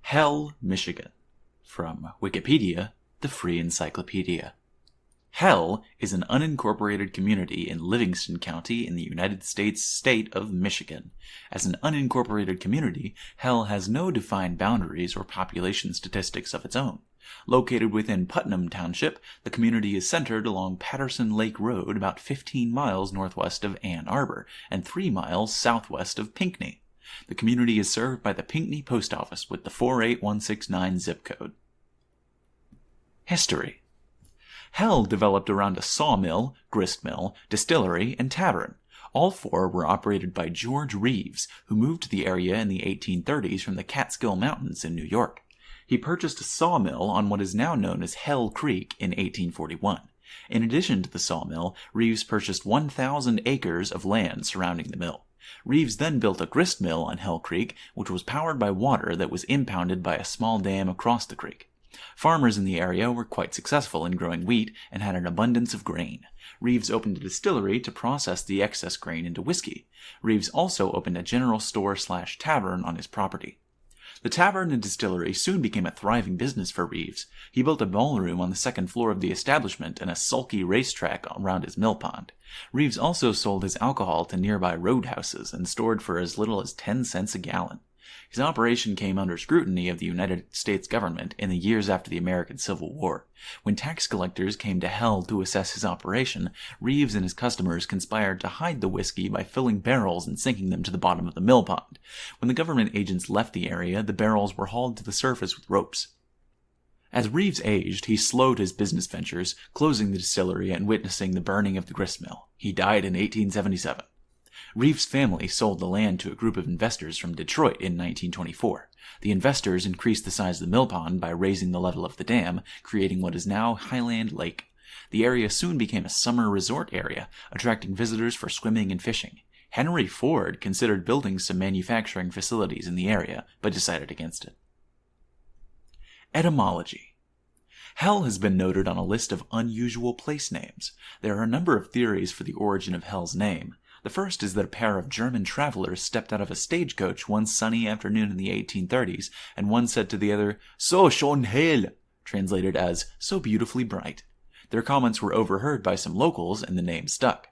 Hell, Michigan. From Wikipedia, the free encyclopedia. Hell is an unincorporated community in Livingston County in the United States state of Michigan. As an unincorporated community, Hell has no defined boundaries or population statistics of its own. Located within Putnam Township, the community is centered along Patterson Lake Road about 15 miles northwest of Ann Arbor and 3 miles southwest of Pinckney. The community is served by the Pinckney Post Office with the 48169 zip code. History. Hell developed around a sawmill, gristmill, distillery, and tavern. All four were operated by George Reeves, who moved to the area in the 1830s from the Catskill Mountains in New York. He purchased a sawmill on what is now known as Hell Creek in 1841. In addition to the sawmill, Reeves purchased 1,000 acres of land surrounding the mill. Reeves then built a grist mill on Hell Creek, which was powered by water that was impounded by a small dam across the creek. Farmers in the area were quite successful in growing wheat and had an abundance of grain. Reeves opened a distillery to process the excess grain into whiskey. Reeves also opened a general store/tavern on his property. The tavern and distillery soon became a thriving business for Reeves. He built a ballroom on the second floor of the establishment and a sulky racetrack around his mill pond. Reeves also sold his alcohol to nearby roadhouses and stored for as little as 10 cents a gallon. His operation came under scrutiny of the United States government in the years after the American Civil War. When tax collectors came to Hell to assess his operation, Reeves and his customers conspired to hide the whiskey by filling barrels and sinking them to the bottom of the mill pond. When the government agents left the area, the barrels were hauled to the surface with ropes. As Reeves aged, he slowed his business ventures, closing the distillery and witnessing the burning of the gristmill. He died in 1877. Reeves' family sold the land to a group of investors from Detroit in 1924. The investors increased the size of the mill pond by raising the level of the dam, creating what is now Highland Lake. The area soon became a summer resort area, attracting visitors for swimming and fishing. Henry Ford considered building some manufacturing facilities in the area, but decided against it. Etymology. Hell has been noted on a list of unusual place names. There are a number of theories for the origin of Hell's name. The first is that a pair of German travelers stepped out of a stagecoach one sunny afternoon in the 1830s, and one said to the other, "So schön hell," translated as, "so beautifully bright." Their comments were overheard by some locals, and the name stuck.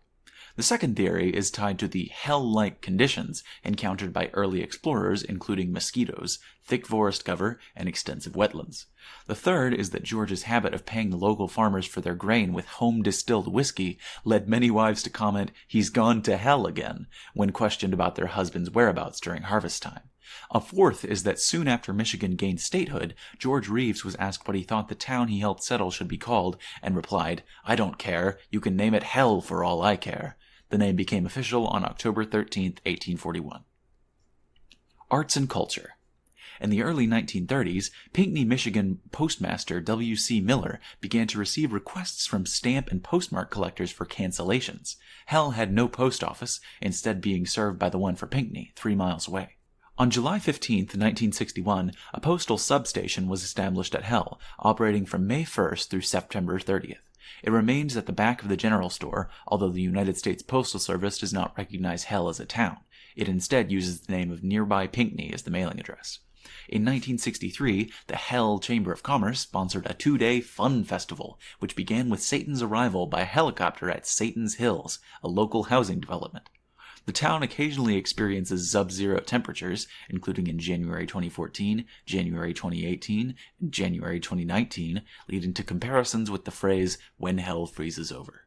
The second theory is tied to the hell-like conditions encountered by early explorers, including mosquitoes, thick forest cover, and extensive wetlands. The third is that George's habit of paying the local farmers for their grain with home-distilled whiskey led many wives to comment, "He's gone to hell again," when questioned about their husband's whereabouts during harvest time. A fourth is that soon after Michigan gained statehood, George Reeves was asked what he thought the town he helped settle should be called, and replied, "I don't care, you can name it Hell for all I care." The name became official on October 13, 1841. Arts and culture. In the early 1930s, Pinckney, Michigan postmaster W.C. Miller began to receive requests from stamp and postmark collectors for cancellations. Hell had no post office, instead being served by the one for Pinckney, 3 miles away. On July 15, 1961, a postal substation was established at Hell, operating from May 1st through September 30th. It remains at the back of the general store, although the United States Postal Service does not recognize Hell as a town. It instead uses the name of nearby Pinckney as the mailing address. In 1963, the Hell Chamber of Commerce sponsored a 2-day fun festival, which began with Satan's arrival by helicopter at Satan's Hills, a local housing development. The town occasionally experiences sub-zero temperatures, including in January 2014, January 2018, and January 2019, leading to comparisons with the phrase, "when hell freezes over."